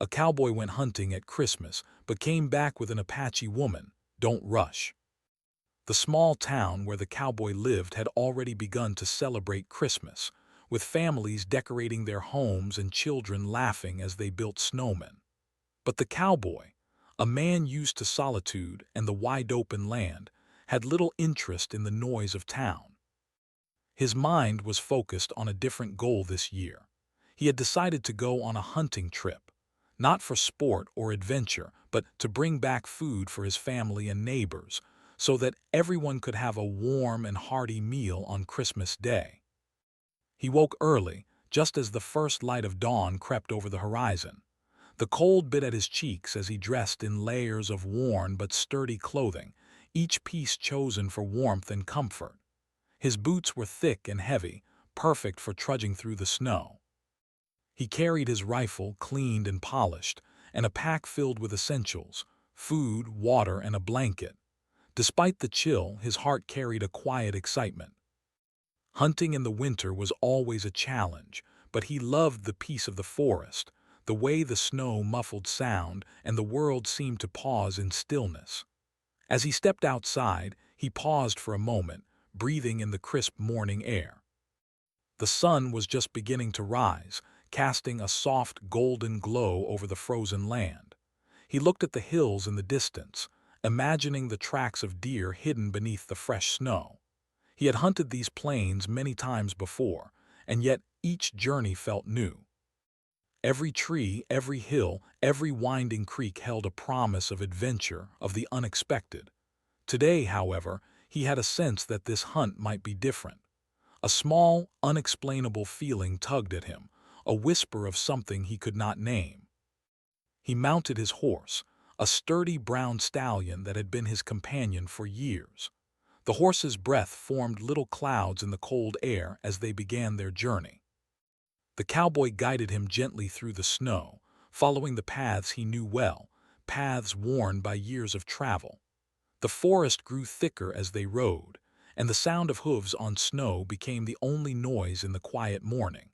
A cowboy went hunting at Christmas, but came back with an Apache woman. Don't rush. The small town where the cowboy lived had already begun to celebrate Christmas, with families decorating their homes and children laughing as they built snowmen. But the cowboy, a man used to solitude and the wide-open land, had little interest in the noise of town. His mind was focused on a different goal this year. He had decided to go on a hunting trip, not for sport or adventure, but to bring back food for his family and neighbors, so that everyone could have a warm and hearty meal on Christmas Day. He woke early, just as the first light of dawn crept over the horizon. The cold bit at his cheeks as he dressed in layers of worn but sturdy clothing, each piece chosen for warmth and comfort. His boots were thick and heavy, perfect for trudging through the snow. He carried his rifle cleaned and polished, and a pack filled with essentials, food, water, and a blanket. Despite the chill, his heart carried a quiet excitement. Hunting in the winter was always a challenge, but he loved the peace of the forest, the way the snow muffled sound and the world seemed to pause in stillness. As he stepped outside, he paused for a moment, breathing in the crisp morning air. The sun was just beginning to rise, casting a soft golden glow over the frozen land. He looked at the hills in the distance, imagining the tracks of deer hidden beneath the fresh snow. He had hunted these plains many times before, and yet each journey felt new. Every tree, every hill, every winding creek held a promise of adventure, of the unexpected. Today, however, he had a sense that this hunt might be different. A small, unexplainable feeling tugged at him, a whisper of something he could not name. He mounted his horse, a sturdy brown stallion that had been his companion for years. The horse's breath formed little clouds in the cold air as they began their journey. The cowboy guided him gently through the snow, following the paths he knew well, paths worn by years of travel. The forest grew thicker as they rode, and the sound of hooves on snow became the only noise in the quiet morning.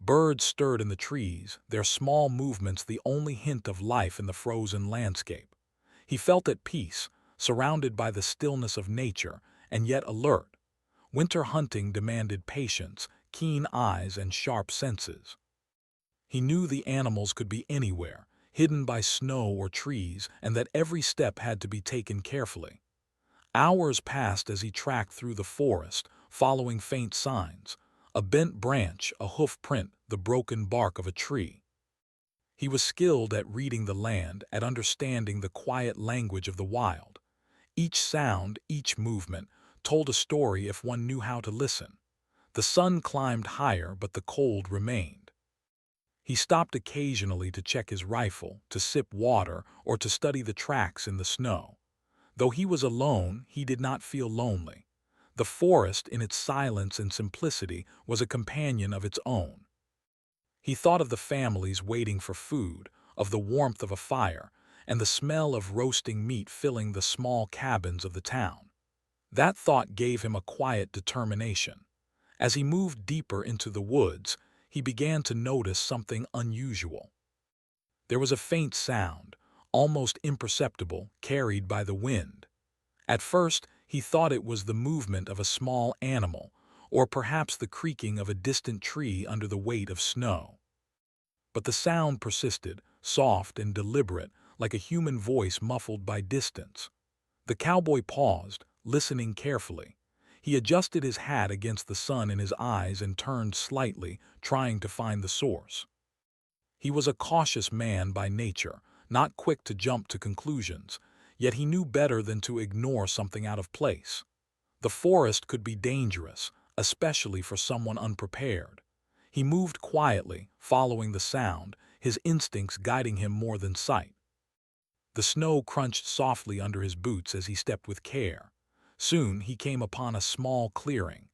Birds stirred in the trees, their small movements the only hint of life in the frozen landscape. He felt at peace, surrounded by the stillness of nature, and yet alert. Winter hunting demanded patience, keen eyes, and sharp senses. He knew the animals could be anywhere, hidden by snow or trees, and that every step had to be taken carefully. Hours passed as he tracked through the forest, following faint signs, a bent branch, a hoof print, the broken bark of a tree. He was skilled at reading the land, at understanding the quiet language of the wild. Each sound, each movement, told a story if one knew how to listen. The sun climbed higher, but the cold remained. He stopped occasionally to check his rifle, to sip water, or to study the tracks in the snow. Though he was alone, he did not feel lonely. The forest, in its silence and simplicity, was a companion of its own. He thought of the families waiting for food, of the warmth of a fire, and the smell of roasting meat filling the small cabins of the town. That thought gave him a quiet determination. As he moved deeper into the woods, he began to notice something unusual. There was a faint sound, almost imperceptible, carried by the wind. At first, he thought it was the movement of a small animal, or perhaps the creaking of a distant tree under the weight of snow. But the sound persisted, soft and deliberate, like a human voice muffled by distance. The cowboy paused, listening carefully. He adjusted his hat against the sun in his eyes and turned slightly, trying to find the source. He was a cautious man by nature, not quick to jump to conclusions, yet he knew better than to ignore something out of place. The forest could be dangerous, especially for someone unprepared. He moved quietly, following the sound, his instincts guiding him more than sight. The snow crunched softly under his boots as he stepped with care. Soon he came upon a small clearing.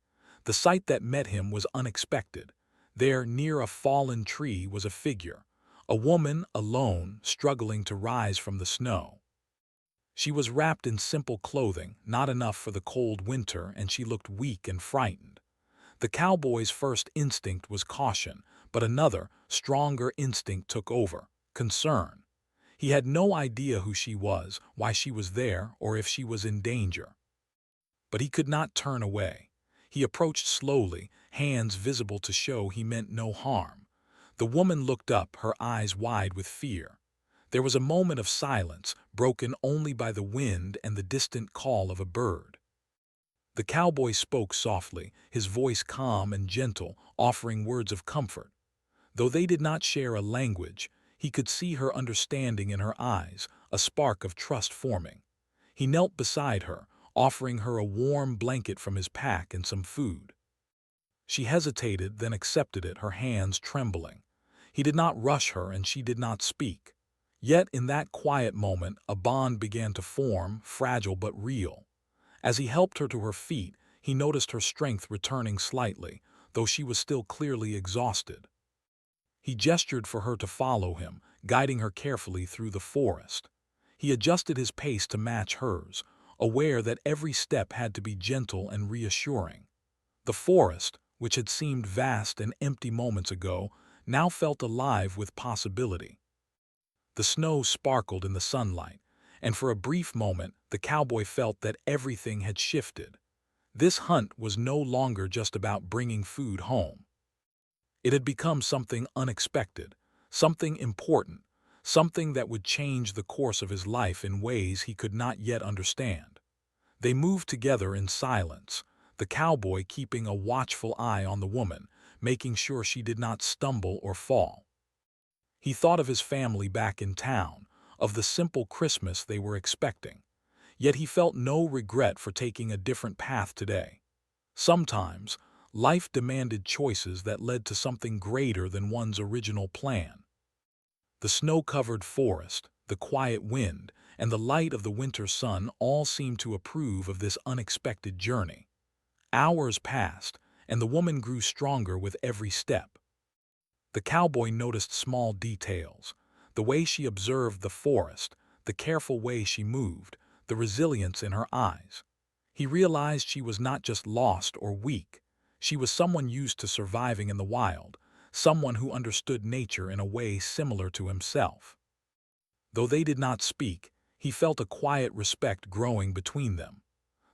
The sight that met him was unexpected. There, near a fallen tree, was a figure, a woman alone, struggling to rise from the snow. She was wrapped in simple clothing, not enough for the cold winter, and she looked weak and frightened. The cowboy's first instinct was caution, but another, stronger instinct took over, concern. He had no idea who she was, why she was there, or if she was in danger. But he could not turn away. He approached slowly, hands visible to show he meant no harm. The woman looked up, her eyes wide with fear. There was a moment of silence, broken only by the wind and the distant call of a bird. The cowboy spoke softly, his voice calm and gentle, offering words of comfort. Though they did not share a language, he could see her understanding in her eyes, a spark of trust forming. He knelt beside her, offering her a warm blanket from his pack and some food. She hesitated, then accepted it, her hands trembling. He did not rush her, and she did not speak. Yet in that quiet moment, a bond began to form, fragile but real. As he helped her to her feet, he noticed her strength returning slightly, though she was still clearly exhausted. He gestured for her to follow him, guiding her carefully through the forest. He adjusted his pace to match hers, aware that every step had to be gentle and reassuring. The forest, which had seemed vast and empty moments ago, now felt alive with possibility. The snow sparkled in the sunlight, and for a brief moment the cowboy felt that everything had shifted. This hunt was no longer just about bringing food home. It had become something unexpected, something important, something that would change the course of his life in ways he could not yet understand. They moved together in silence, the cowboy keeping a watchful eye on the woman, making sure she did not stumble or fall. He thought of his family back in town, of the simple Christmas they were expecting. Yet he felt no regret for taking a different path today. Sometimes, life demanded choices that led to something greater than one's original plan. The snow-covered forest, the quiet wind, and the light of the winter sun all seemed to approve of this unexpected journey. Hours passed, and the woman grew stronger with every step. The cowboy noticed small details, the way she observed the forest, the careful way she moved, the resilience in her eyes. He realized she was not just lost or weak. She was someone used to surviving in the wild, someone who understood nature in a way similar to himself. Though they did not speak, he felt a quiet respect growing between them.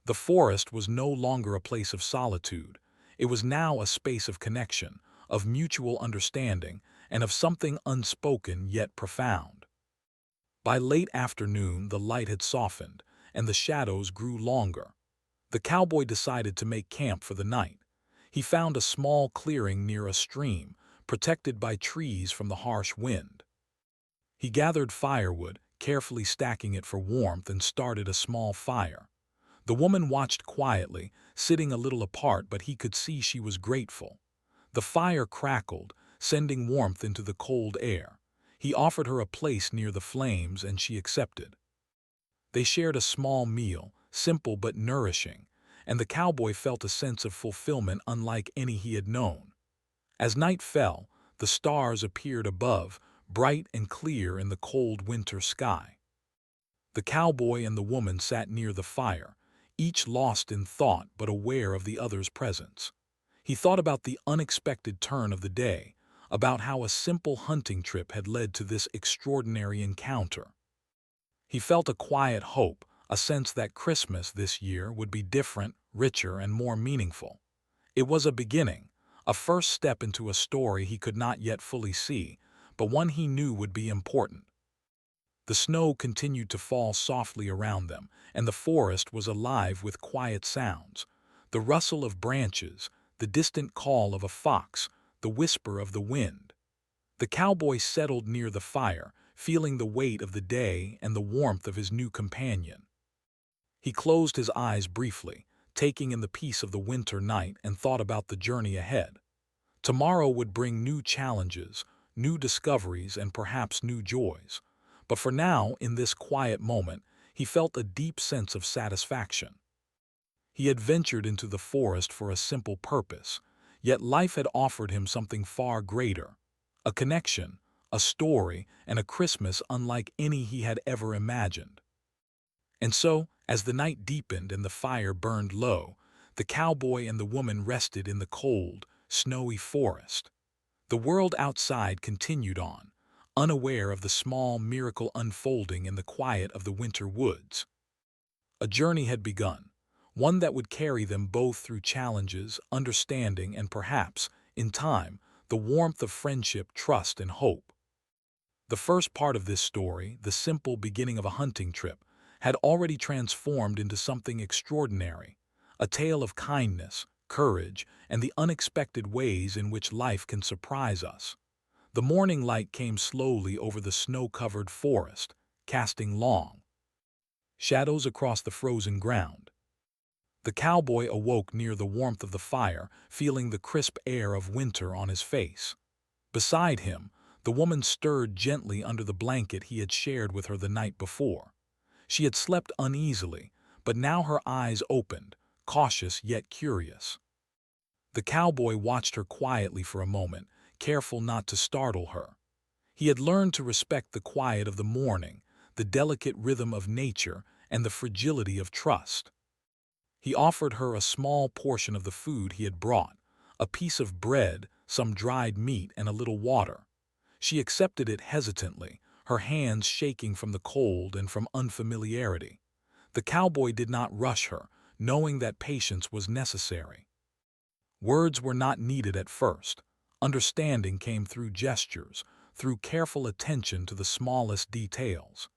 The forest was no longer a place of solitude. It was now a space of connection, of mutual understanding, and of something unspoken yet profound. By late afternoon, the light had softened, and the shadows grew longer. The cowboy decided to make camp for the night. He found a small clearing near a stream, protected by trees from the harsh wind. He gathered firewood, carefully stacking it for warmth, and started a small fire. The woman watched quietly, sitting a little apart, but he could see she was grateful. The fire crackled, sending warmth into the cold air. He offered her a place near the flames, and she accepted. They shared a small meal, simple but nourishing, and the cowboy felt a sense of fulfillment unlike any he had known. As night fell, the stars appeared above, bright and clear in the cold winter sky. The cowboy and the woman sat near the fire, each lost in thought but aware of the other's presence. He thought about the unexpected turn of the day, about how a simple hunting trip had led to this extraordinary encounter. He felt a quiet hope, a sense that Christmas this year would be different, richer, and more meaningful. It was a beginning, a first step into a story he could not yet fully see, but one he knew would be important. The snow continued to fall softly around them, and the forest was alive with quiet sounds. The rustle of branches, the distant call of a fox, the whisper of the wind. The cowboy settled near the fire, feeling the weight of the day and the warmth of his new companion. He closed his eyes briefly, taking in the peace of the winter night, and thought about the journey ahead. Tomorrow would bring new challenges, new discoveries, and perhaps new joys. But for now, in this quiet moment, he felt a deep sense of satisfaction. He had ventured into the forest for a simple purpose, yet life had offered him something far greater: a connection, a story, and a Christmas unlike any he had ever imagined. And so, as the night deepened and the fire burned low, the cowboy and the woman rested in the cold, snowy forest. The world outside continued on, unaware of the small miracle unfolding in the quiet of the winter woods. A journey had begun, one that would carry them both through challenges, understanding, and perhaps, in time, the warmth of friendship, trust, and hope. The first part of this story, the simple beginning of a hunting trip, had already transformed into something extraordinary, a tale of kindness, courage, and the unexpected ways in which life can surprise us. The morning light came slowly over the snow-covered forest, casting long shadows across the frozen ground. The cowboy awoke near the warmth of the fire, feeling the crisp air of winter on his face. Beside him, the woman stirred gently under the blanket he had shared with her the night before. She had slept uneasily, but now her eyes opened, cautious yet curious. The cowboy watched her quietly for a moment, careful not to startle her. He had learned to respect the quiet of the morning, the delicate rhythm of nature, and the fragility of trust. He offered her a small portion of the food he had brought, a piece of bread, some dried meat, and a little water. She accepted it hesitantly, her hands shaking from the cold and from unfamiliarity. The cowboy did not rush her, knowing that patience was necessary. Words were not needed at first. Understanding came through gestures, through careful attention to the smallest details.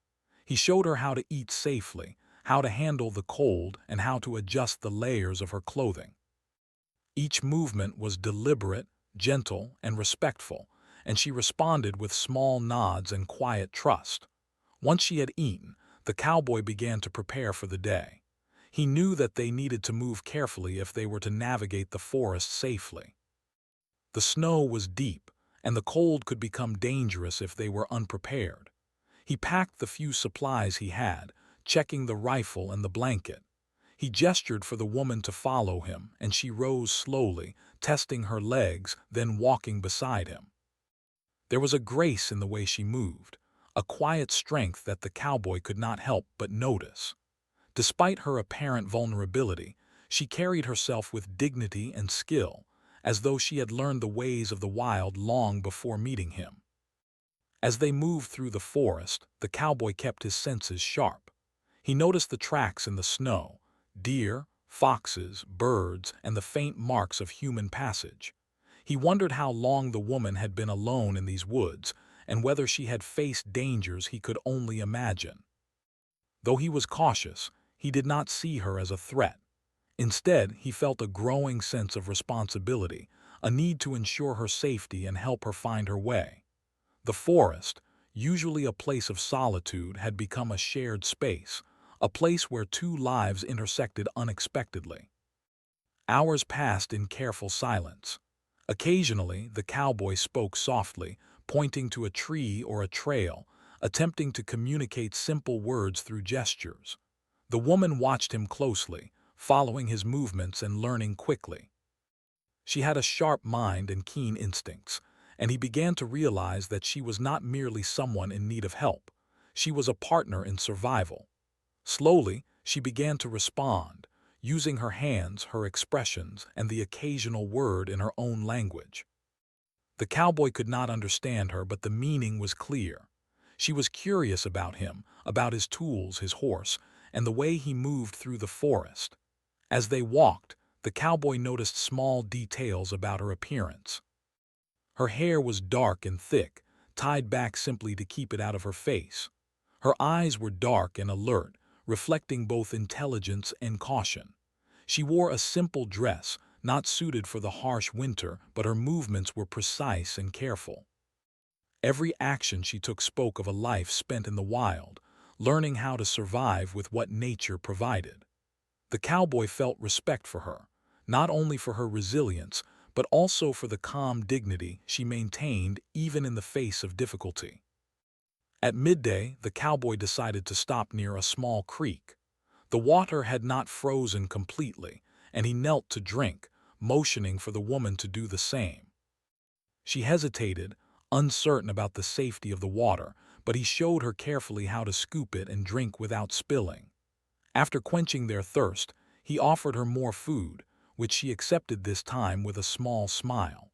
He showed her how to eat safely, how to handle the cold, and how to adjust the layers of her clothing. Each movement was deliberate, gentle, and respectful, and she responded with small nods and quiet trust. Once she had eaten, the cowboy began to prepare for the day. He knew that they needed to move carefully if they were to navigate the forest safely. The snow was deep, and the cold could become dangerous if they were unprepared. He packed the few supplies he had, checking the rifle and the blanket. He gestured for the woman to follow him, and she rose slowly, testing her legs, then walking beside him. There was a grace in the way she moved, a quiet strength that the cowboy could not help but notice. Despite her apparent vulnerability, she carried herself with dignity and skill, as though she had learned the ways of the wild long before meeting him. As they moved through the forest, the cowboy kept his senses sharp. He noticed the tracks in the snow, deer, foxes, birds, and the faint marks of human passage. He wondered how long the woman had been alone in these woods, and whether she had faced dangers he could only imagine. Though he was cautious, he did not see her as a threat. Instead, he felt a growing sense of responsibility, a need to ensure her safety and help her find her way. The forest, usually a place of solitude, had become a shared space, a place where two lives intersected unexpectedly. Hours passed in careful silence. Occasionally, the cowboy spoke softly, pointing to a tree or a trail, attempting to communicate simple words through gestures. The woman watched him closely, following his movements and learning quickly. She had a sharp mind and keen instincts, and he began to realize that she was not merely someone in need of help. She was a partner in survival. Slowly, she began to respond, using her hands, her expressions, and the occasional word in her own language. The cowboy could not understand her, but the meaning was clear. She was curious about him, about his tools, his horse, and the way he moved through the forest. As they walked, the cowboy noticed small details about her appearance. Her hair was dark and thick, tied back simply to keep it out of her face. Her eyes were dark and alert, reflecting both intelligence and caution. She wore a simple dress, not suited for the harsh winter, but her movements were precise and careful. Every action she took spoke of a life spent in the wild, learning how to survive with what nature provided. The cowboy felt respect for her, not only for her resilience, but also for the calm dignity she maintained even in the face of difficulty. At midday, the cowboy decided to stop near a small creek. The water had not frozen completely, and he knelt to drink, motioning for the woman to do the same. She hesitated, uncertain about the safety of the water, but he showed her carefully how to scoop it and drink without spilling. After quenching their thirst, he offered her more food, which she accepted this time with a small smile.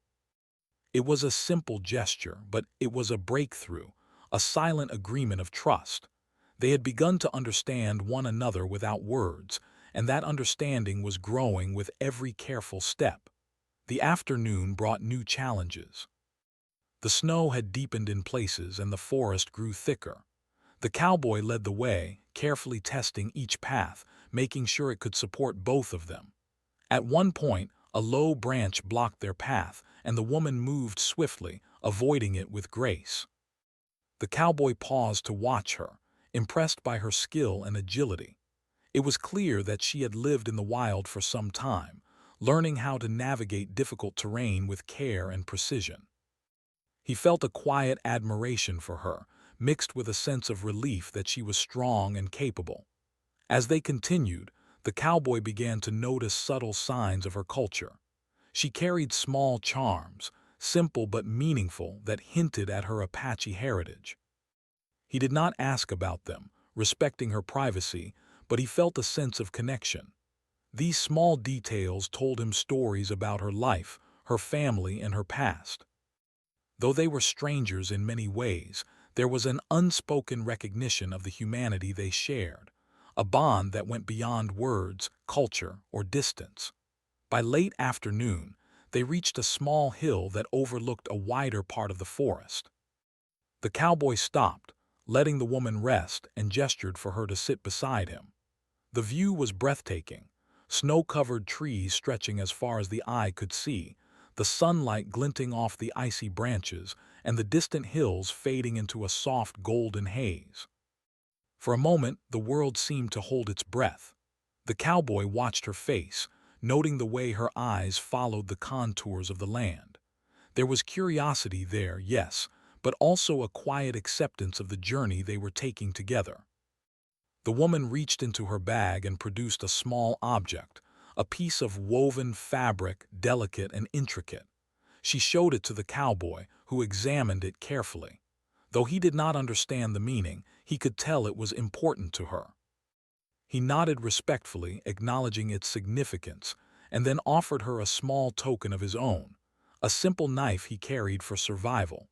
It was a simple gesture, but it was a breakthrough, a silent agreement of trust. They had begun to understand one another without words, and that understanding was growing with every careful step. The afternoon brought new challenges. The snow had deepened in places and the forest grew thicker. The cowboy led the way, carefully testing each path, making sure it could support both of them. At one point, a low branch blocked their path, and the woman moved swiftly, avoiding it with grace. The cowboy paused to watch her, impressed by her skill and agility. It was clear that she had lived in the wild for some time, learning how to navigate difficult terrain with care and precision. He felt a quiet admiration for her, mixed with a sense of relief that she was strong and capable. As they continued, the cowboy began to notice subtle signs of her culture. She carried small charms, simple but meaningful, that hinted at her Apache heritage. He did not ask about them, respecting her privacy, but he felt a sense of connection. These small details told him stories about her life, her family, and her past. Though they were strangers in many ways, there was an unspoken recognition of the humanity they shared, a bond that went beyond words, culture, or distance. By late afternoon, they reached a small hill that overlooked a wider part of the forest. The cowboy stopped, letting the woman rest, and gestured for her to sit beside him. The view was breathtaking, snow-covered trees stretching as far as the eye could see, the sunlight glinting off the icy branches, and the distant hills fading into a soft golden haze. For a moment, the world seemed to hold its breath. The cowboy watched her face, noting the way her eyes followed the contours of the land. There was curiosity there, yes, but also a quiet acceptance of the journey they were taking together. The woman reached into her bag and produced a small object, a piece of woven fabric, delicate and intricate. She showed it to the cowboy, who examined it carefully. Though he did not understand the meaning, he could tell it was important to her. He nodded respectfully, acknowledging its significance, and then offered her a small token of his own, a simple knife he carried for survival.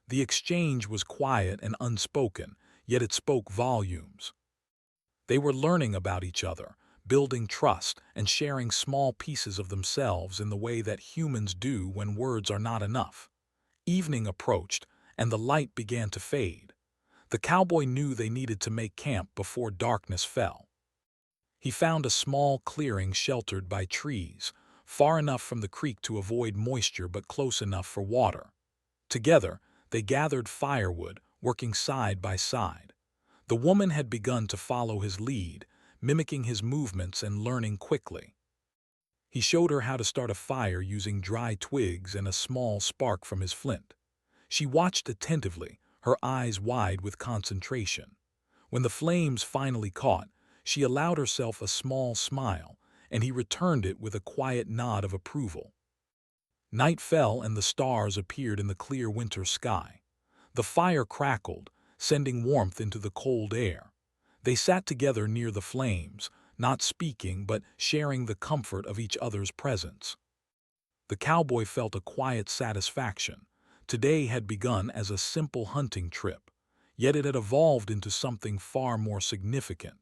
The exchange was quiet and unspoken, yet it spoke volumes. They were learning about each other, building trust, and sharing small pieces of themselves in the way that humans do when words are not enough. Evening approached, and the light began to fade. The cowboy knew they needed to make camp before darkness fell. He found a small clearing sheltered by trees, far enough from the creek to avoid moisture but close enough for water. Together, they gathered firewood, working side by side. The woman had begun to follow his lead, mimicking his movements and learning quickly. He showed her how to start a fire using dry twigs and a small spark from his flint. She watched attentively, her eyes wide with concentration. When the flames finally caught, she allowed herself a small smile, and he returned it with a quiet nod of approval. Night fell and the stars appeared in the clear winter sky. The fire crackled, sending warmth into the cold air. They sat together near the flames, not speaking but sharing the comfort of each other's presence. The cowboy felt a quiet satisfaction. Today had begun as a simple hunting trip, yet it had evolved into something far more significant.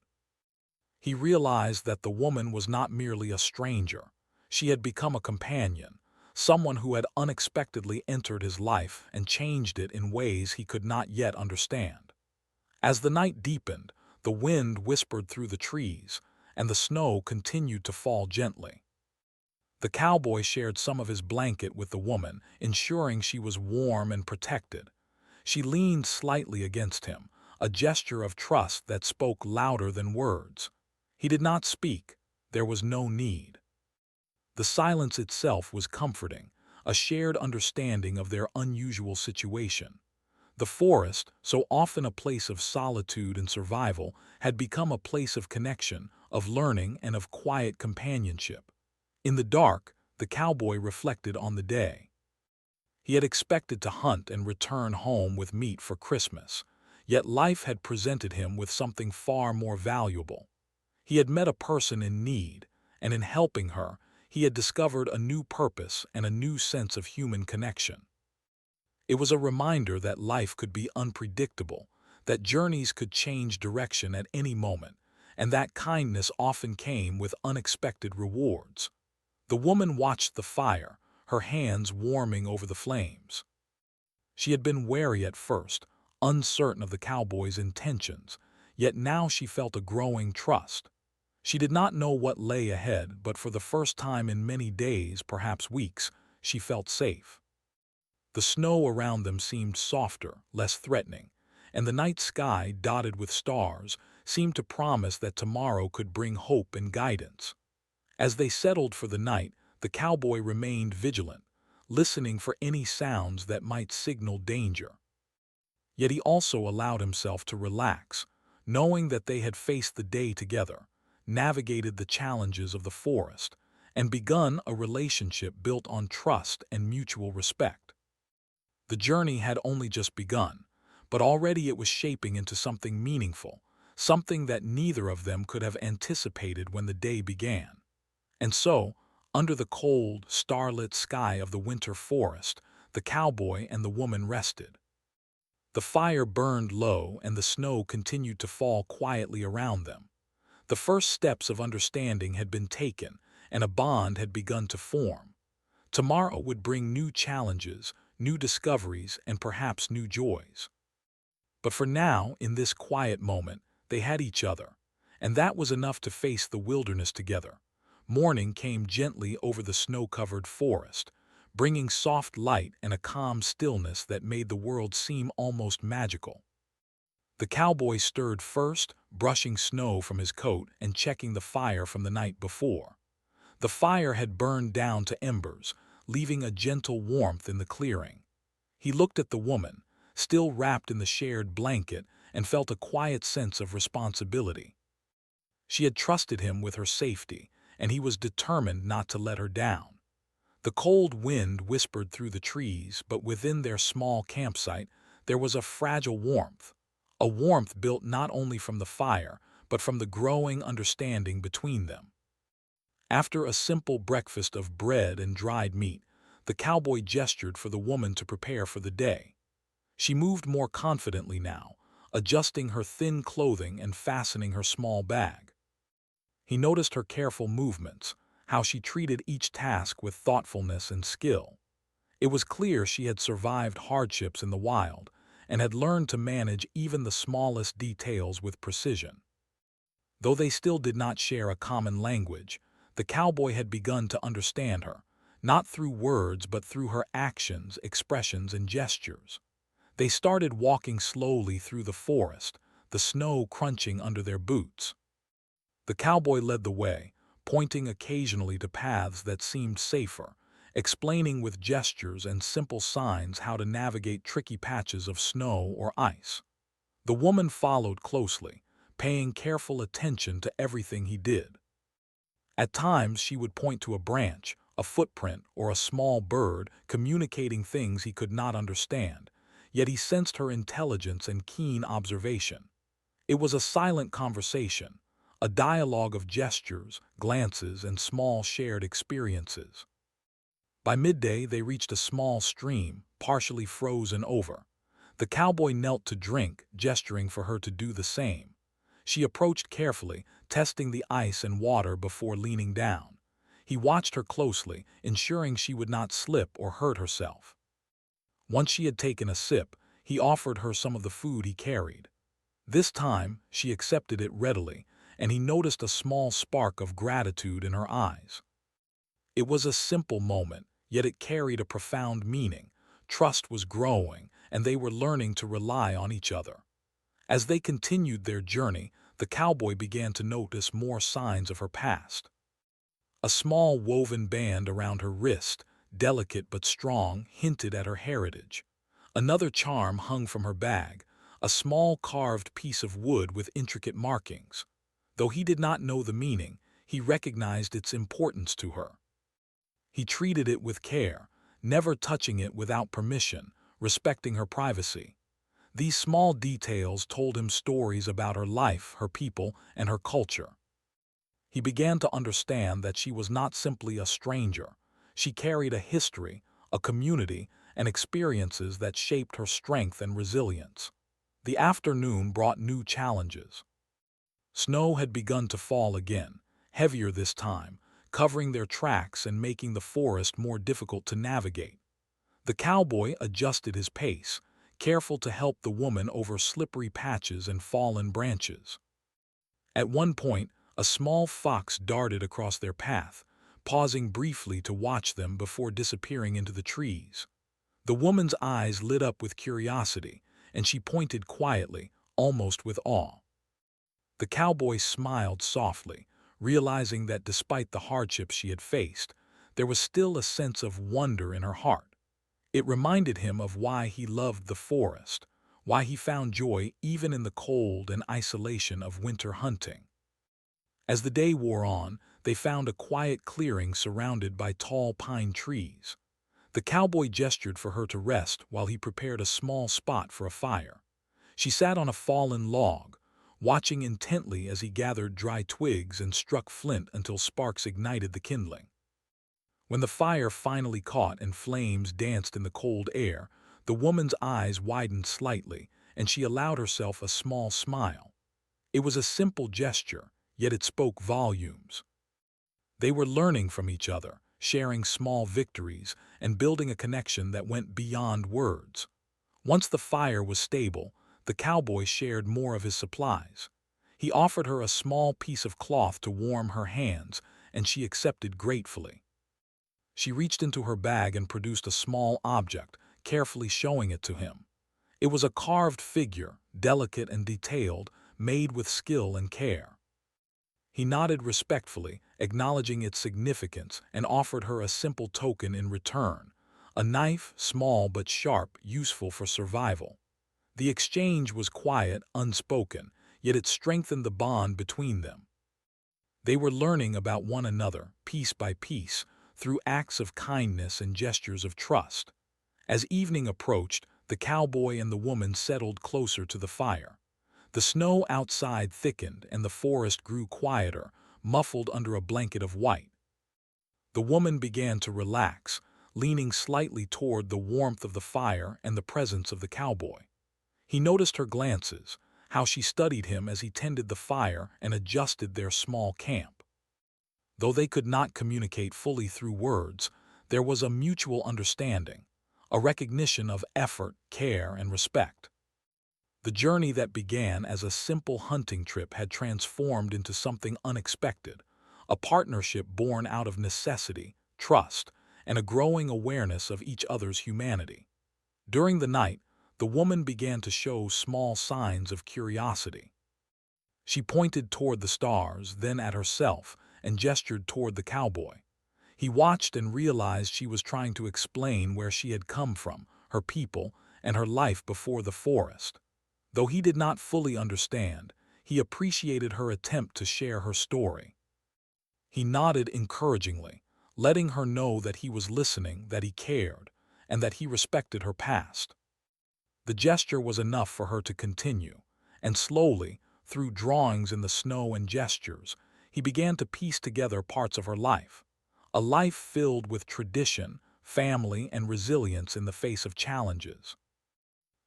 He realized that the woman was not merely a stranger. She had become a companion, someone who had unexpectedly entered his life and changed it in ways he could not yet understand. As the night deepened, the wind whispered through the trees, and the snow continued to fall gently. The cowboy shared some of his blanket with the woman, ensuring she was warm and protected. She leaned slightly against him, a gesture of trust that spoke louder than words. He did not speak. There was no need. The silence itself was comforting, a shared understanding of their unusual situation. The forest, so often a place of solitude and survival, had become a place of connection, of learning, and of quiet companionship. In the dark, the cowboy reflected on the day. He had expected to hunt and return home with meat for Christmas, yet life had presented him with something far more valuable. He had met a person in need, and in helping her, he had discovered a new purpose and a new sense of human connection. It was a reminder that life could be unpredictable, that journeys could change direction at any moment, and that kindness often came with unexpected rewards. The woman watched the fire, her hands warming over the flames. She had been wary at first, uncertain of the cowboy's intentions, yet now she felt a growing trust. She did not know what lay ahead, but for the first time in many days, perhaps weeks, she felt safe. The snow around them seemed softer, less threatening, and the night sky, dotted with stars, seemed to promise that tomorrow could bring hope and guidance. As they settled for the night, the cowboy remained vigilant, listening for any sounds that might signal danger. Yet he also allowed himself to relax, knowing that they had faced the day together, navigated the challenges of the forest, and begun a relationship built on trust and mutual respect. The journey had only just begun, but already it was shaping into something meaningful, something that neither of them could have anticipated when the day began. And so, under the cold, starlit sky of the winter forest, the cowboy and the woman rested. The fire burned low and the snow continued to fall quietly around them. The first steps of understanding had been taken, and a bond had begun to form. Tomorrow would bring new challenges, new discoveries, and perhaps new joys. But for now, in this quiet moment, they had each other, and that was enough to face the wilderness together. Morning came gently over the snow-covered forest, bringing soft light and a calm stillness that made the world seem almost magical. The cowboy stirred first, brushing snow from his coat and checking the fire from the night before. The fire had burned down to embers, leaving a gentle warmth in the clearing. He looked at the woman, still wrapped in the shared blanket, and felt a quiet sense of responsibility. She had trusted him with her safety, and he was determined not to let her down. The cold wind whispered through the trees, but within their small campsite there was a fragile warmth, a warmth built not only from the fire, but from the growing understanding between them. After a simple breakfast of bread and dried meat, the cowboy gestured for the woman to prepare for the day. She moved more confidently now, adjusting her thin clothing and fastening her small bag. He noticed her careful movements, how she treated each task with thoughtfulness and skill. It was clear she had survived hardships in the wild and had learned to manage even the smallest details with precision. Though they still did not share a common language, the cowboy had begun to understand her, not through words but through her actions, expressions, and gestures. They started walking slowly through the forest, the snow crunching under their boots. The cowboy led the way, pointing occasionally to paths that seemed safer, explaining with gestures and simple signs how to navigate tricky patches of snow or ice. The woman followed closely, paying careful attention to everything he did. At times she would point to a branch, a footprint, or a small bird, communicating things he could not understand, yet he sensed her intelligence and keen observation. It was a silent conversation, a dialogue of gestures, glances, and small shared experiences. By midday they reached a small stream, partially frozen over. The cowboy knelt to drink, gesturing for her to do the same. She approached carefully, testing the ice and water before leaning down. He watched her closely, ensuring she would not slip or hurt herself. Once she had taken a sip, he offered her some of the food he carried. This time, she accepted it readily, and he noticed a small spark of gratitude in her eyes. It was a simple moment, yet it carried a profound meaning. Trust was growing, and they were learning to rely on each other. As they continued their journey, the cowboy began to notice more signs of her past. A small woven band around her wrist, delicate but strong, hinted at her heritage. Another charm hung from her bag, a small carved piece of wood with intricate markings. Though he did not know the meaning, he recognized its importance to her. He treated it with care, never touching it without permission, respecting her privacy. These small details told him stories about her life, her people, and her culture. He began to understand that she was not simply a stranger. She carried a history, a community, and experiences that shaped her strength and resilience. The afternoon brought new challenges. Snow had begun to fall again, heavier this time, covering their tracks and making the forest more difficult to navigate. The cowboy adjusted his pace, careful to help the woman over slippery patches and fallen branches. At one point, a small fox darted across their path, pausing briefly to watch them before disappearing into the trees. The woman's eyes lit up with curiosity, and she pointed quietly, almost with awe. The cowboy smiled softly, realizing that despite the hardships she had faced, there was still a sense of wonder in her heart. It reminded him of why he loved the forest, why he found joy even in the cold and isolation of winter hunting. As the day wore on, they found a quiet clearing surrounded by tall pine trees. The cowboy gestured for her to rest while he prepared a small spot for a fire. She sat on a fallen log, watching intently as he gathered dry twigs and struck flint until sparks ignited the kindling. When the fire finally caught and flames danced in the cold air, the woman's eyes widened slightly, and she allowed herself a small smile. It was a simple gesture, yet it spoke volumes. They were learning from each other, sharing small victories, and building a connection that went beyond words. Once the fire was stable, the cowboy shared more of his supplies. He offered her a small piece of cloth to warm her hands, and she accepted gratefully. She reached into her bag and produced a small object, carefully showing it to him. It was a carved figure, delicate and detailed, made with skill and care. He nodded respectfully, acknowledging its significance, and offered her a simple token in return, a knife, small but sharp, useful for survival. The exchange was quiet, unspoken, yet it strengthened the bond between them. They were learning about one another, piece by piece, through acts of kindness and gestures of trust. As evening approached, the cowboy and the woman settled closer to the fire. The snow outside thickened and the forest grew quieter, muffled under a blanket of white. The woman began to relax, leaning slightly toward the warmth of the fire and the presence of the cowboy. He noticed her glances, how she studied him as he tended the fire and adjusted their small camp. Though they could not communicate fully through words, there was a mutual understanding, a recognition of effort, care, and respect. The journey that began as a simple hunting trip had transformed into something unexpected, a partnership born out of necessity, trust, and a growing awareness of each other's humanity. During the night, the woman began to show small signs of curiosity. She pointed toward the stars, then at herself, and gestured toward the cowboy. He watched and realized she was trying to explain where she had come from, her people, and her life before the forest. Though he did not fully understand, he appreciated her attempt to share her story. He nodded encouragingly, letting her know that he was listening, that he cared, and that he respected her past. The gesture was enough for her to continue, and slowly, through drawings in the snow and gestures, he began to piece together parts of her life. A life filled with tradition, family, and resilience in the face of challenges.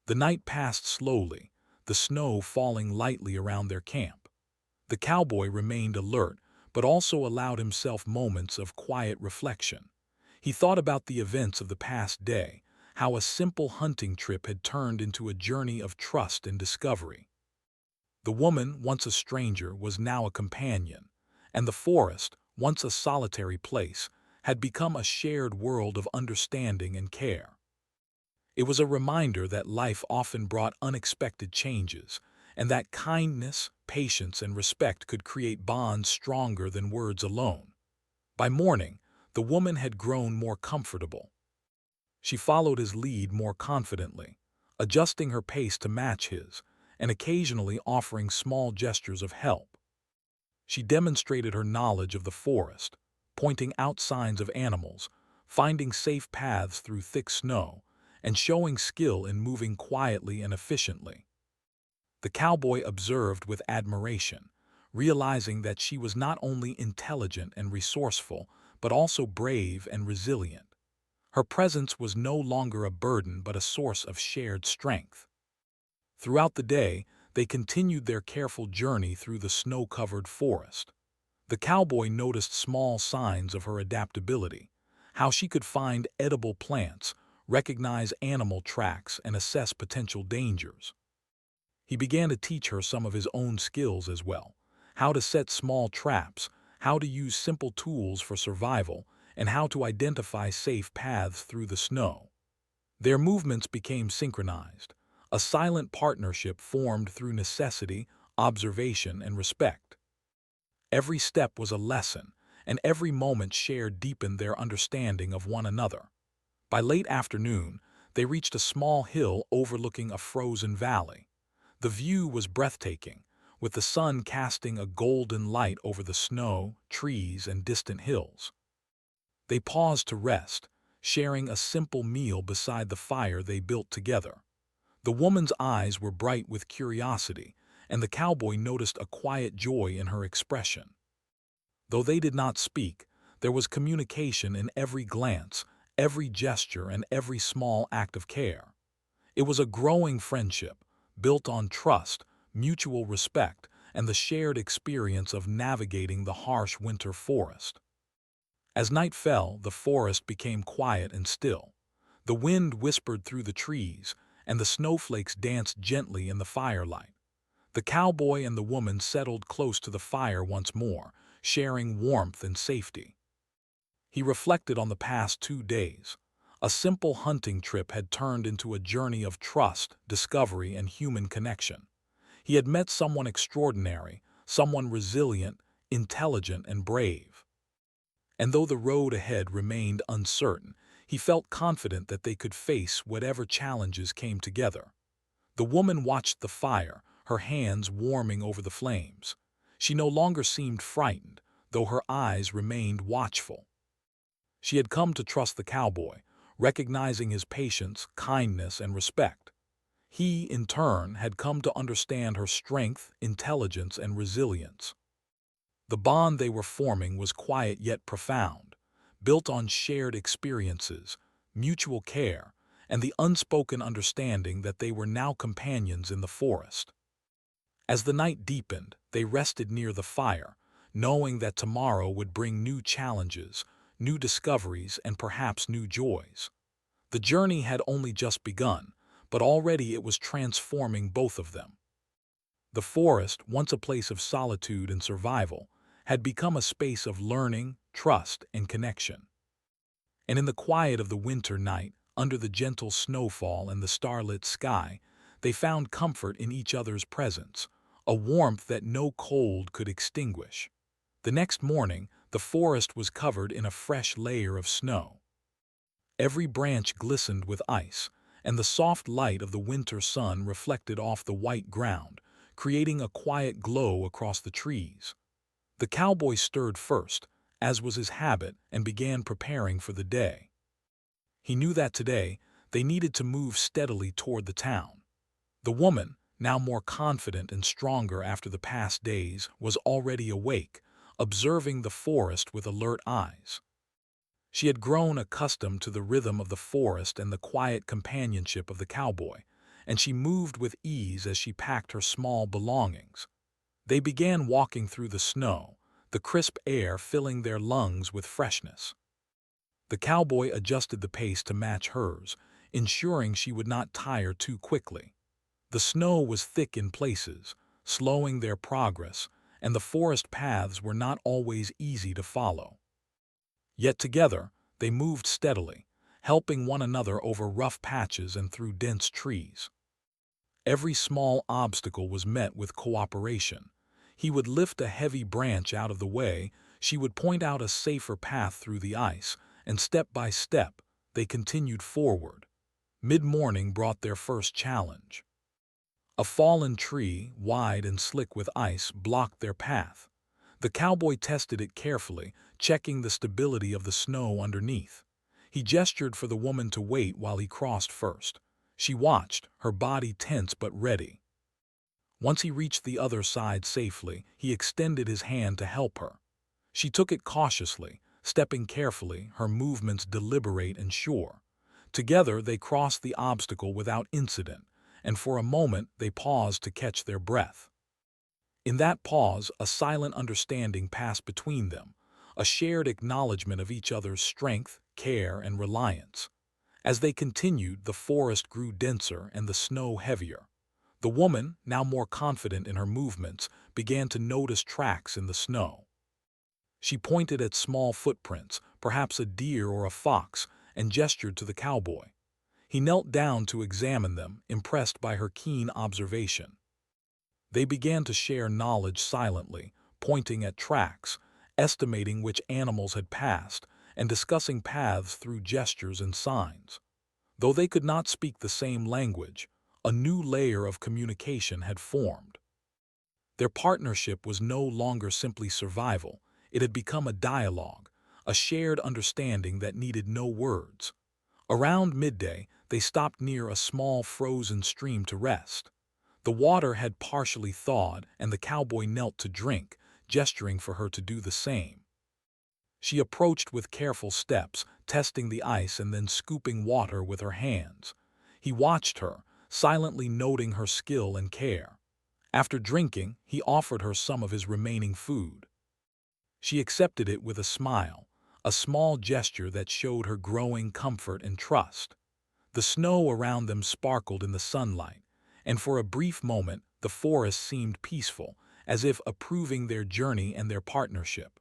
The night passed slowly, the snow falling lightly around their camp. The cowboy remained alert, but also allowed himself moments of quiet reflection. He thought about the events of the past day, how a simple hunting trip had turned into a journey of trust and discovery. The woman, once a stranger, was now a companion, and the forest, once a solitary place, had become a shared world of understanding and care. It was a reminder that life often brought unexpected changes, and that kindness, patience, and respect could create bonds stronger than words alone. By morning, the woman had grown more comfortable. She followed his lead more confidently, adjusting her pace to match his, and occasionally offering small gestures of help. She demonstrated her knowledge of the forest, pointing out signs of animals, finding safe paths through thick snow, and showing skill in moving quietly and efficiently. The cowboy observed with admiration, realizing that she was not only intelligent and resourceful, but also brave and resilient. Her presence was no longer a burden but a source of shared strength. Throughout the day, they continued their careful journey through the snow-covered forest. The cowboy noticed small signs of her adaptability, how she could find edible plants, recognize animal tracks, and assess potential dangers. He began to teach her some of his own skills as well, how to set small traps, how to use simple tools for survival, and how to identify safe paths through the snow. Their movements became synchronized, a silent partnership formed through necessity, observation, and respect. Every step was a lesson, and every moment shared deepened their understanding of one another. By late afternoon, they reached a small hill overlooking a frozen valley. The view was breathtaking, with the sun casting a golden light over the snow, trees, and distant hills. They paused to rest, sharing a simple meal beside the fire they built together. The woman's eyes were bright with curiosity, and the cowboy noticed a quiet joy in her expression. Though they did not speak, there was communication in every glance, every gesture, and every small act of care. It was a growing friendship, built on trust, mutual respect, and the shared experience of navigating the harsh winter forest. As night fell, the forest became quiet and still. The wind whispered through the trees, and the snowflakes danced gently in the firelight. The cowboy and the woman settled close to the fire once more, sharing warmth and safety. He reflected on the past 2 days. A simple hunting trip had turned into a journey of trust, discovery, and human connection. He had met someone extraordinary, someone resilient, intelligent, and brave. And though the road ahead remained uncertain, he felt confident that they could face whatever challenges came together. The woman watched the fire, her hands warming over the flames. She no longer seemed frightened, though her eyes remained watchful. She had come to trust the cowboy, recognizing his patience, kindness, and respect. He, in turn, had come to understand her strength, intelligence, and resilience. The bond they were forming was quiet yet profound, built on shared experiences, mutual care, and the unspoken understanding that they were now companions in the forest. As the night deepened, they rested near the fire, knowing that tomorrow would bring new challenges, new discoveries, and perhaps new joys. The journey had only just begun, but already it was transforming both of them. The forest, once a place of solitude and survival, had become a space of learning, trust, and connection. And in the quiet of the winter night, under the gentle snowfall and the starlit sky, they found comfort in each other's presence, a warmth that no cold could extinguish. The next morning, the forest was covered in a fresh layer of snow. Every branch glistened with ice, and the soft light of the winter sun reflected off the white ground, creating a quiet glow across the trees. The cowboy stirred first, as was his habit, and began preparing for the day. He knew that today they needed to move steadily toward the town. The woman, now more confident and stronger after the past days, was already awake, observing the forest with alert eyes. She had grown accustomed to the rhythm of the forest and the quiet companionship of the cowboy, and she moved with ease as she packed her small belongings. They began walking through the snow, the crisp air filling their lungs with freshness. The cowboy adjusted the pace to match hers, ensuring she would not tire too quickly. The snow was thick in places, slowing their progress, and the forest paths were not always easy to follow. Yet together, they moved steadily, helping one another over rough patches and through dense trees. Every small obstacle was met with cooperation. He would lift a heavy branch out of the way, she would point out a safer path through the ice, and step by step, they continued forward. Mid-morning brought their first challenge. A fallen tree, wide and slick with ice, blocked their path. The cowboy tested it carefully, checking the stability of the snow underneath. He gestured for the woman to wait while he crossed first. She watched, her body tense but ready. Once he reached the other side safely, he extended his hand to help her. She took it cautiously, stepping carefully, her movements deliberate and sure. Together they crossed the obstacle without incident, and for a moment they paused to catch their breath. In that pause, a silent understanding passed between them, a shared acknowledgement of each other's strength, care, and reliance. As they continued, the forest grew denser and the snow heavier. The woman, now more confident in her movements, began to notice tracks in the snow. She pointed at small footprints, perhaps a deer or a fox, and gestured to the cowboy. He knelt down to examine them, impressed by her keen observation. They began to share knowledge silently, pointing at tracks, estimating which animals had passed, and discussing paths through gestures and signs. Though they could not speak the same language, a new layer of communication had formed. Their partnership was no longer simply survival, it had become a dialogue, a shared understanding that needed no words. Around midday, they stopped near a small frozen stream to rest. The water had partially thawed, and the cowboy knelt to drink, gesturing for her to do the same. She approached with careful steps, testing the ice and then scooping water with her hands. He watched her, silently noting her skill and care. After drinking, he offered her some of his remaining food. She accepted it with a smile, a small gesture that showed her growing comfort and trust. The snow around them sparkled in the sunlight, and for a brief moment the forest seemed peaceful, as if approving their journey and their partnership.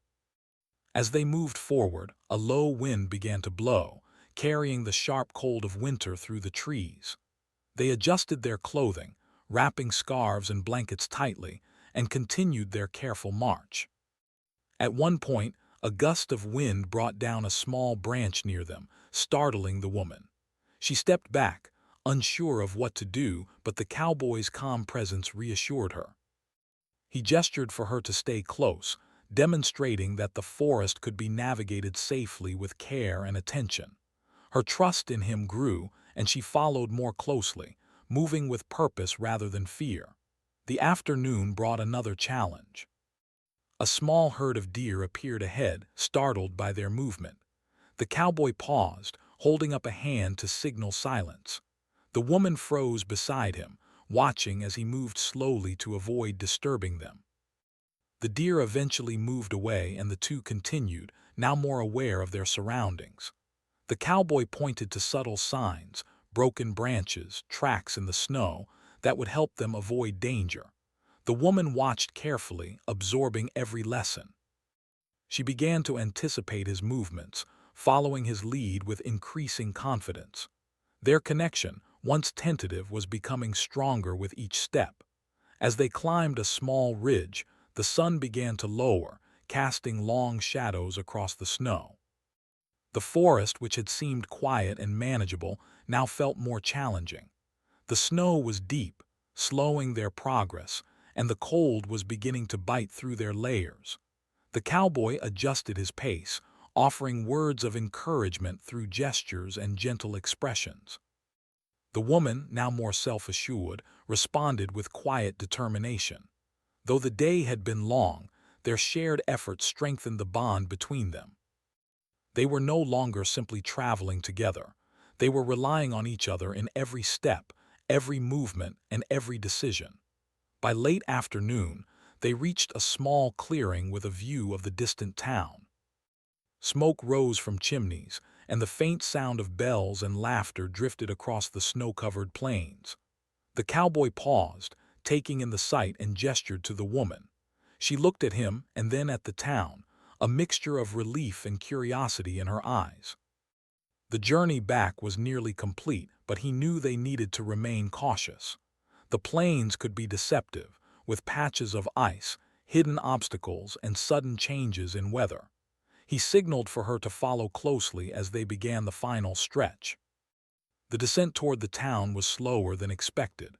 As they moved forward, a low wind began to blow, carrying the sharp cold of winter through the trees. They adjusted their clothing, wrapping scarves and blankets tightly, and continued their careful march. At one point, a gust of wind brought down a small branch near them, startling the woman. She stepped back, unsure of what to do, but the cowboy's calm presence reassured her. He gestured for her to stay close, demonstrating that the forest could be navigated safely with care and attention. Her trust in him grew, and she followed more closely, moving with purpose rather than fear. The afternoon brought another challenge. A small herd of deer appeared ahead, startled by their movement. The cowboy paused, holding up a hand to signal silence. The woman froze beside him, watching as he moved slowly to avoid disturbing them. The deer eventually moved away and the two continued, now more aware of their surroundings. The cowboy pointed to subtle signs, broken branches, tracks in the snow, that would help them avoid danger. The woman watched carefully, absorbing every lesson. She began to anticipate his movements, following his lead with increasing confidence. Their connection, once tentative, was becoming stronger with each step. As they climbed a small ridge, the sun began to lower, casting long shadows across the snow. The forest, which had seemed quiet and manageable, now felt more challenging. The snow was deep, slowing their progress, and the cold was beginning to bite through their layers. The cowboy adjusted his pace, offering words of encouragement through gestures and gentle expressions. The woman, now more self-assured, responded with quiet determination. Though the day had been long, their shared efforts strengthened the bond between them. They were no longer simply traveling together. They were relying on each other in every step, every movement, and every decision. By late afternoon, they reached a small clearing with a view of the distant town. Smoke rose from chimneys, and the faint sound of bells and laughter drifted across the snow-covered plains. The cowboy paused, taking in the sight, and gestured to the woman. She looked at him and then at the town, a mixture of relief and curiosity in her eyes. The journey back was nearly complete, but he knew they needed to remain cautious. The plains could be deceptive, with patches of ice, hidden obstacles, and sudden changes in weather. He signaled for her to follow closely as they began the final stretch. The descent toward the town was slower than expected.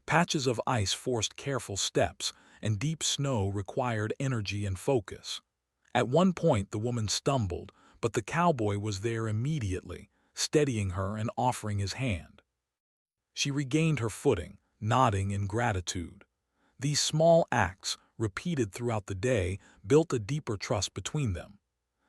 Patches of ice forced careful steps, and deep snow required energy and focus. At one point the woman stumbled, but the cowboy was there immediately, steadying her and offering his hand. She regained her footing, nodding in gratitude. These small acts, repeated throughout the day, built a deeper trust between them.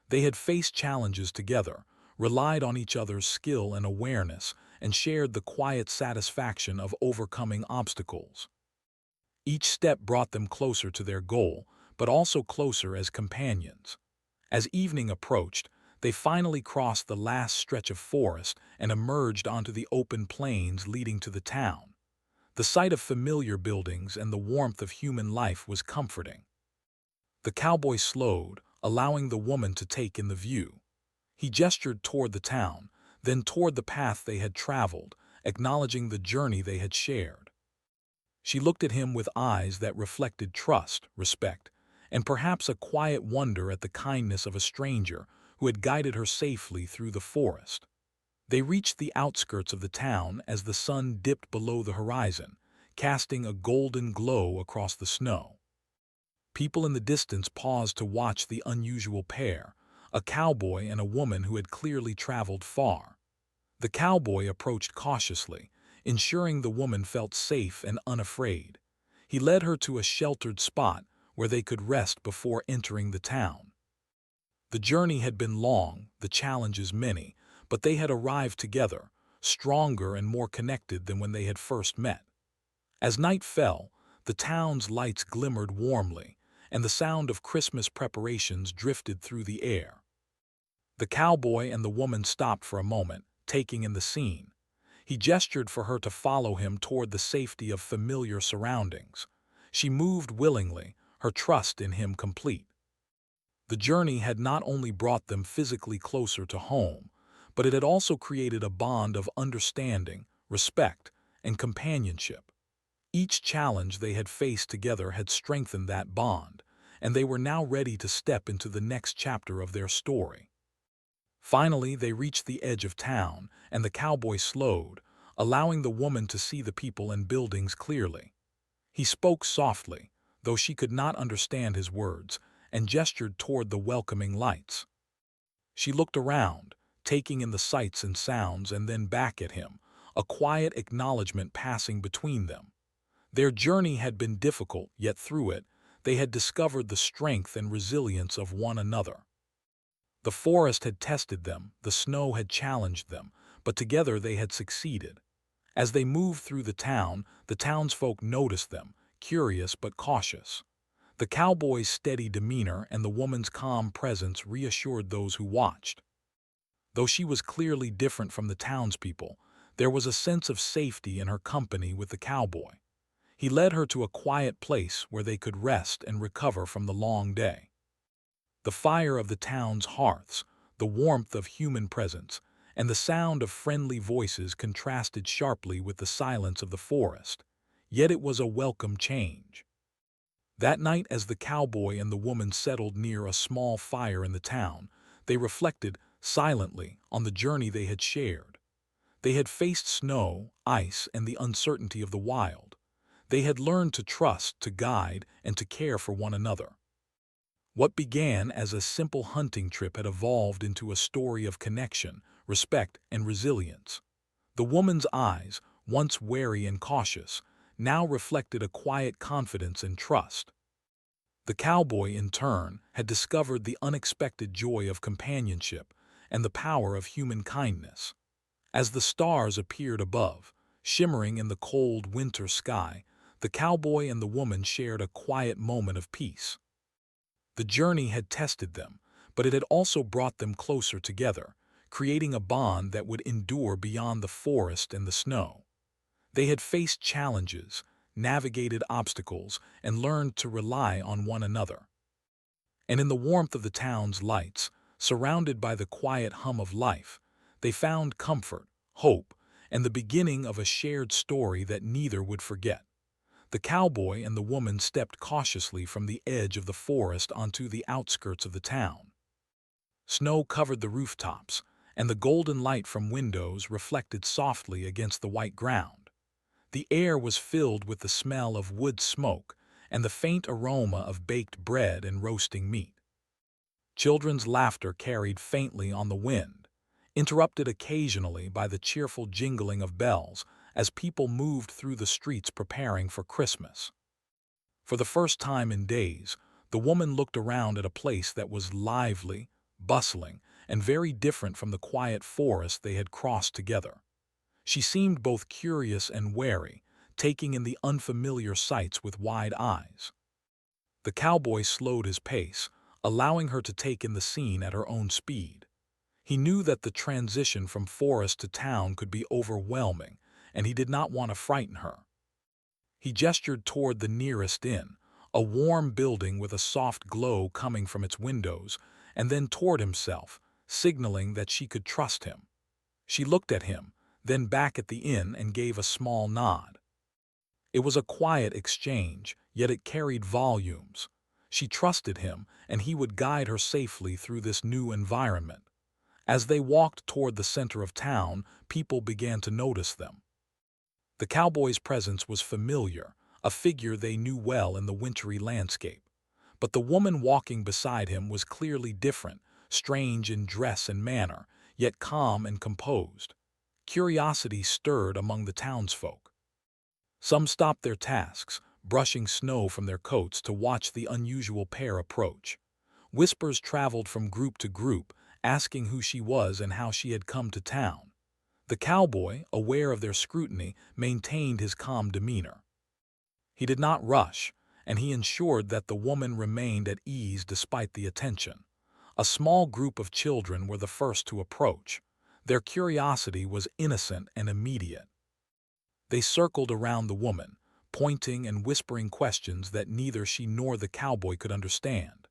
They had faced challenges together, relied on each other's skill and awareness, and shared the quiet satisfaction of overcoming obstacles. Each step brought them closer to their goal, but also closer as companions. As evening approached, they finally crossed the last stretch of forest and emerged onto the open plains leading to the town. The sight of familiar buildings and the warmth of human life was comforting. The cowboy slowed, allowing the woman to take in the view. He gestured toward the town, then toward the path they had traveled, acknowledging the journey they had shared. She looked at him with eyes that reflected trust, respect, and perhaps a quiet wonder at the kindness of a stranger who had guided her safely through the forest. They reached the outskirts of the town as the sun dipped below the horizon, casting a golden glow across the snow. People in the distance paused to watch the unusual pair, a cowboy and a woman who had clearly traveled far. The cowboy approached cautiously, ensuring the woman felt safe and unafraid. He led her to a sheltered spot where they could rest before entering the town. The journey had been long, the challenges many, but they had arrived together, stronger and more connected than when they had first met. As night fell, the town's lights glimmered warmly, and the sound of Christmas preparations drifted through the air. The cowboy and the woman stopped for a moment, taking in the scene. He gestured for her to follow him toward the safety of familiar surroundings. She moved willingly, her trust in him complete. The journey had not only brought them physically closer to home, but it had also created a bond of understanding, respect, and companionship. Each challenge they had faced together had strengthened that bond, and they were now ready to step into the next chapter of their story. Finally, they reached the edge of town, and the cowboy slowed, allowing the woman to see the people and buildings clearly. He spoke softly, though she could not understand his words, and gestured toward the welcoming lights. She looked around, taking in the sights and sounds, and then back at him, a quiet acknowledgement passing between them. Their journey had been difficult, yet through it, they had discovered the strength and resilience of one another. The forest had tested them, the snow had challenged them, but together they had succeeded. As they moved through the townsfolk noticed them, curious but cautious. The cowboy's steady demeanor and the woman's calm presence reassured those who watched. Though she was clearly different from the townspeople, there was a sense of safety in her company with the cowboy. He led her to a quiet place where they could rest and recover from the long day. The fire of the town's hearths, the warmth of human presence, and the sound of friendly voices contrasted sharply with the silence of the forest, yet it was a welcome change. That night, as the cowboy and the woman settled near a small fire in the town, they reflected, silently, on the journey they had shared. They had faced snow, ice, and the uncertainty of the wild. They had learned to trust, to guide, and to care for one another. What began as a simple hunting trip had evolved into a story of connection, respect, and resilience. The woman's eyes, once wary and cautious, now reflected a quiet confidence and trust. The cowboy, in turn, had discovered the unexpected joy of companionship and the power of human kindness. As the stars appeared above, shimmering in the cold winter sky, the cowboy and the woman shared a quiet moment of peace. The journey had tested them, but it had also brought them closer together, creating a bond that would endure beyond the forest and the snow. They had faced challenges, navigated obstacles, and learned to rely on one another. And in the warmth of the town's lights, surrounded by the quiet hum of life, they found comfort, hope, and the beginning of a shared story that neither would forget. The cowboy and the woman stepped cautiously from the edge of the forest onto the outskirts of the town. Snow covered the rooftops, and the golden light from windows reflected softly against the white ground. The air was filled with the smell of wood smoke and the faint aroma of baked bread and roasting meat. Children's laughter carried faintly on the wind, interrupted occasionally by the cheerful jingling of bells as people moved through the streets preparing for Christmas. For the first time in days, the woman looked around at a place that was lively, bustling, and very different from the quiet forest they had crossed together. She seemed both curious and wary, taking in the unfamiliar sights with wide eyes. The cowboy slowed his pace, allowing her to take in the scene at her own speed. He knew that the transition from forest to town could be overwhelming, and he did not want to frighten her. He gestured toward the nearest inn, a warm building with a soft glow coming from its windows, and then toward himself, signaling that she could trust him. She looked at him, then back at the inn and gave a small nod. It was a quiet exchange, yet it carried volumes. She trusted him, and he would guide her safely through this new environment. As they walked toward the center of town, people began to notice them. The cowboy's presence was familiar, a figure they knew well in the wintry landscape. But the woman walking beside him was clearly different, strange in dress and manner, yet calm and composed. Curiosity stirred among the townsfolk. Some stopped their tasks, brushing snow from their coats to watch the unusual pair approach. Whispers traveled from group to group, asking who she was and how she had come to town. The cowboy, aware of their scrutiny, maintained his calm demeanor. He did not rush, and he ensured that the woman remained at ease despite the attention. A small group of children were the first to approach. Their curiosity was innocent and immediate. They circled around the woman, pointing and whispering questions that neither she nor the cowboy could understand.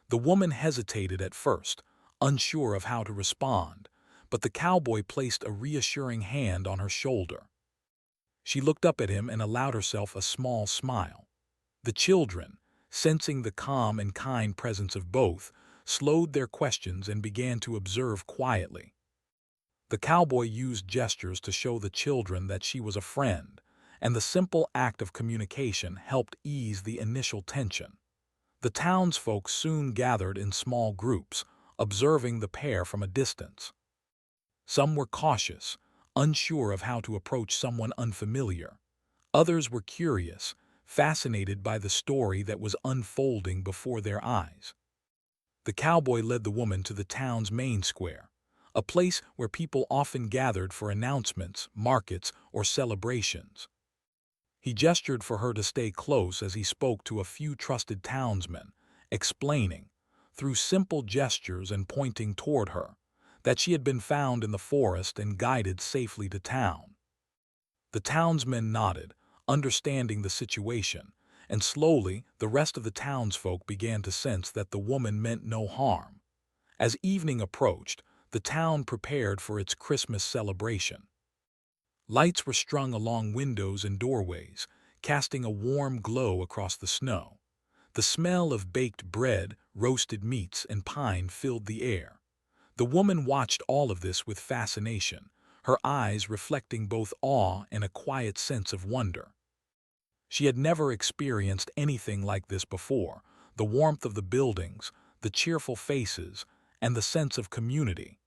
The woman hesitated at first, unsure of how to respond, but the cowboy placed a reassuring hand on her shoulder. She looked up at him and allowed herself a small smile. The children, sensing the calm and kind presence of both, slowed their questions and began to observe quietly. The cowboy used gestures to show the children that she was a friend, and the simple act of communication helped ease the initial tension. The townsfolk soon gathered in small groups, observing the pair from a distance. Some were cautious, unsure of how to approach someone unfamiliar. Others were curious, fascinated by the story that was unfolding before their eyes. The cowboy led the woman to the town's main square, a place where people often gathered for announcements, markets, or celebrations. He gestured for her to stay close as he spoke to a few trusted townsmen, explaining, through simple gestures and pointing toward her, that she had been found in the forest and guided safely to town. The townsmen nodded, understanding the situation, and slowly the rest of the townsfolk began to sense that the woman meant no harm. As evening approached, the town prepared for its Christmas celebration. Lights were strung along windows and doorways, casting a warm glow across the snow. The smell of baked bread, roasted meats, and pine filled the air. The woman watched all of this with fascination, her eyes reflecting both awe and a quiet sense of wonder. She had never experienced anything like this before: the warmth of the buildings, the cheerful faces, and the sense of community.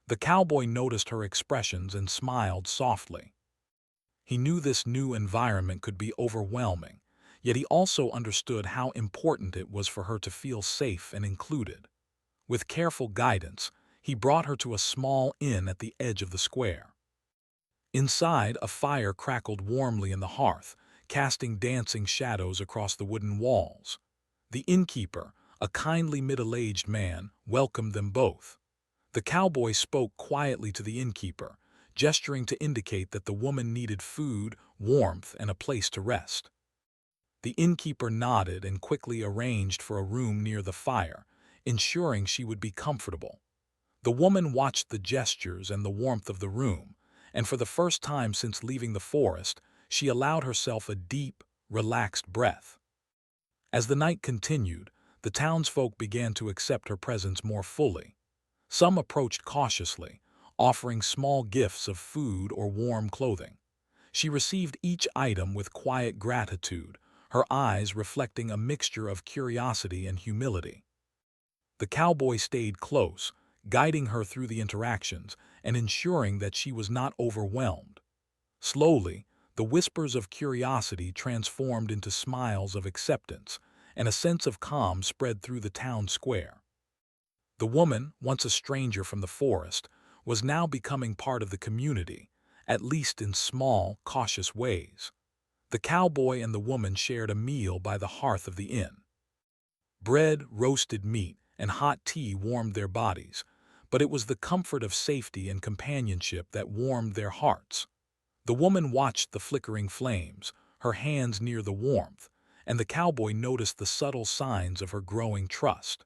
The cowboy noticed her expressions and smiled softly. He knew this new environment could be overwhelming, yet he also understood how important it was for her to feel safe and included. With careful guidance, he brought her to a small inn at the edge of the square. Inside, a fire crackled warmly in the hearth, casting dancing shadows across the wooden walls. The innkeeper, a kindly middle-aged man, welcomed them both. The cowboy spoke quietly to the innkeeper, gesturing to indicate that the woman needed food, warmth, and a place to rest. The innkeeper nodded and quickly arranged for a room near the fire, ensuring she would be comfortable. The woman watched the gestures and the warmth of the room, and for the first time since leaving the forest, she allowed herself a deep, relaxed breath. As the night continued, the townsfolk began to accept her presence more fully. Some approached cautiously, offering small gifts of food or warm clothing. She received each item with quiet gratitude, her eyes reflecting a mixture of curiosity and humility. The cowboy stayed close, guiding her through the interactions and ensuring that she was not overwhelmed. Slowly, the whispers of curiosity transformed into smiles of acceptance, and a sense of calm spread through the town square. The woman, once a stranger from the forest, was now becoming part of the community, at least in small, cautious ways. The cowboy and the woman shared a meal by the hearth of the inn. Bread, roasted meat, and hot tea warmed their bodies, but it was the comfort of safety and companionship that warmed their hearts. The woman watched the flickering flames, her hands near the warmth, and the cowboy noticed the subtle signs of her growing trust.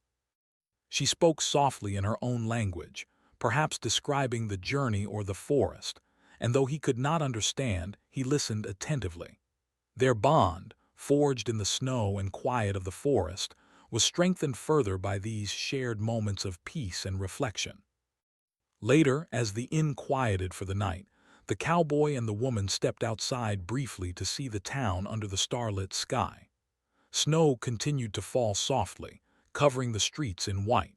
She spoke softly in her own language, perhaps describing the journey or the forest, and though he could not understand, he listened attentively. Their bond, forged in the snow and quiet of the forest, was strengthened further by these shared moments of peace and reflection. Later, as the inn quieted for the night, the cowboy and the woman stepped outside briefly to see the town under the starlit sky. Snow continued to fall softly, covering the streets in white.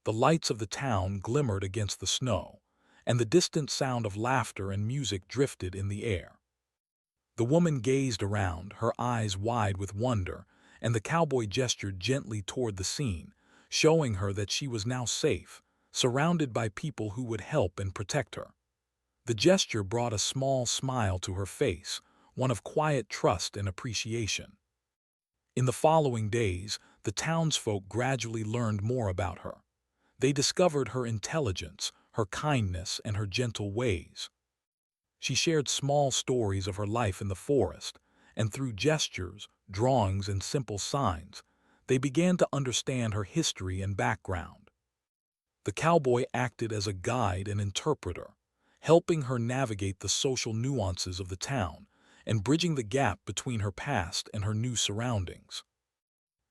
The lights of the town glimmered against the snow, and the distant sound of laughter and music drifted in the air. The woman gazed around, her eyes wide with wonder, and the cowboy gestured gently toward the scene, showing her that she was now safe, surrounded by people who would help and protect her. The gesture brought a small smile to her face, one of quiet trust and appreciation. In the following days, the townsfolk gradually learned more about her. They discovered her intelligence, her kindness, and her gentle ways. She shared small stories of her life in the forest, and through gestures, drawings, and simple signs, they began to understand her history and background. The cowboy acted as a guide and interpreter, helping her navigate the social nuances of the town and bridging the gap between her past and her new surroundings.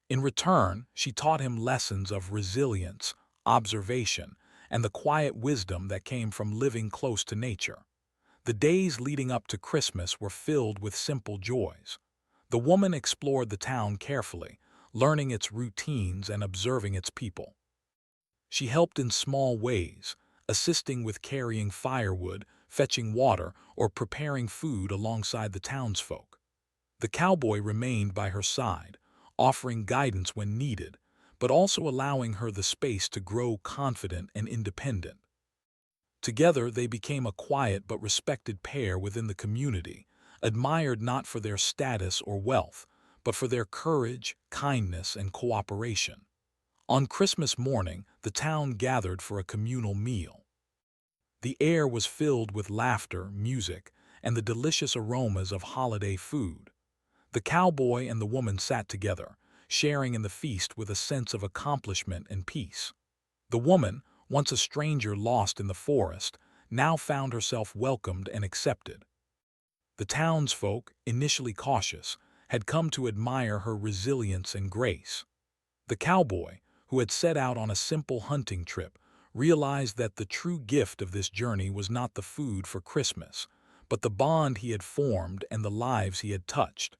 In return, she taught him lessons of resilience, observation, and the quiet wisdom that came from living close to nature. The days leading up to Christmas were filled with simple joys. The woman explored the town carefully, learning its routines and observing its people. She helped in small ways, assisting with carrying firewood, fetching water, or preparing food alongside the townsfolk. The cowboy remained by her side, offering guidance when needed, but also allowing her the space to grow confident and independent. Together, they became a quiet but respected pair within the community, admired not for their status or wealth, but for their courage, kindness, and cooperation. On Christmas morning, the town gathered for a communal meal. The air was filled with laughter, music, and the delicious aromas of holiday food. The cowboy and the woman sat together, sharing in the feast with a sense of accomplishment and peace. The woman, once a stranger lost in the forest, now found herself welcomed and accepted. The townsfolk, initially cautious, had come to admire her resilience and grace. The cowboy, who had set out on a simple hunting trip, realized that the true gift of this journey was not the food for Christmas, but the bond he had formed and the lives he had touched.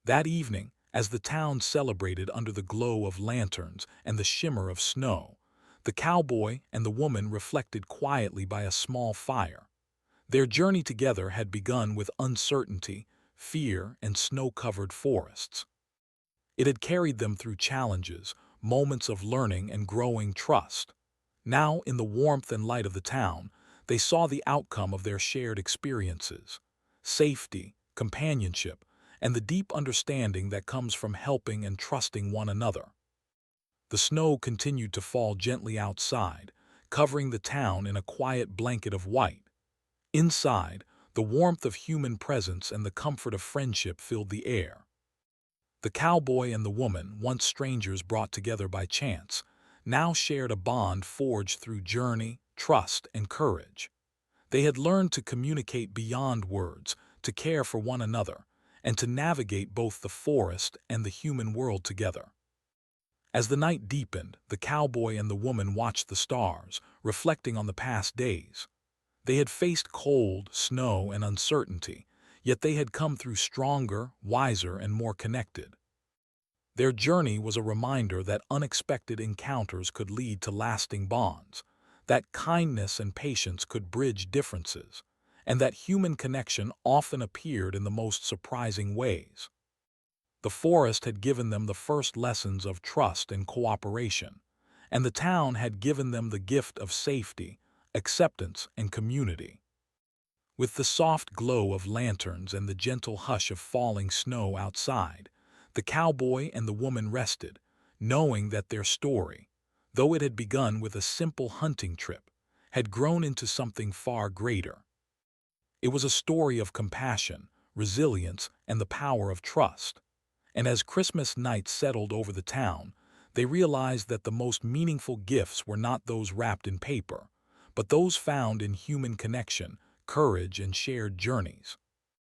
That evening, as the town celebrated under the glow of lanterns and the shimmer of snow, the cowboy and the woman reflected quietly by a small fire. Their journey together had begun with uncertainty, fear, and snow-covered forests. It had carried them through challenges, moments of learning and growing trust. Now, in the warmth and light of the town, they saw the outcome of their shared experiences: safety, companionship, and the deep understanding that comes from helping and trusting one another. The snow continued to fall gently outside, covering the town in a quiet blanket of white. Inside, the warmth of human presence and the comfort of friendship filled the air. The cowboy and the woman, once strangers brought together by chance, now shared a bond forged through journey, trust, and courage. They had learned to communicate beyond words, to care for one another, and to navigate both the forest and the human world together. As the night deepened, the cowboy and the woman watched the stars, reflecting on the past days. They had faced cold, snow, and uncertainty, yet they had come through stronger, wiser, and more connected. Their journey was a reminder that unexpected encounters could lead to lasting bonds, that kindness and patience could bridge differences, and that human connection often appeared in the most surprising ways. The forest had given them the first lessons of trust and cooperation, and the town had given them the gift of safety, acceptance, and community. With the soft glow of lanterns and the gentle hush of falling snow outside, the cowboy and the woman rested, knowing that their story, though it had begun with a simple hunting trip, had grown into something far greater. It was a story of compassion, resilience, and the power of trust. And as Christmas night settled over the town, they realized that the most meaningful gifts were not those wrapped in paper, but those found in human connection, courage, and shared journeys.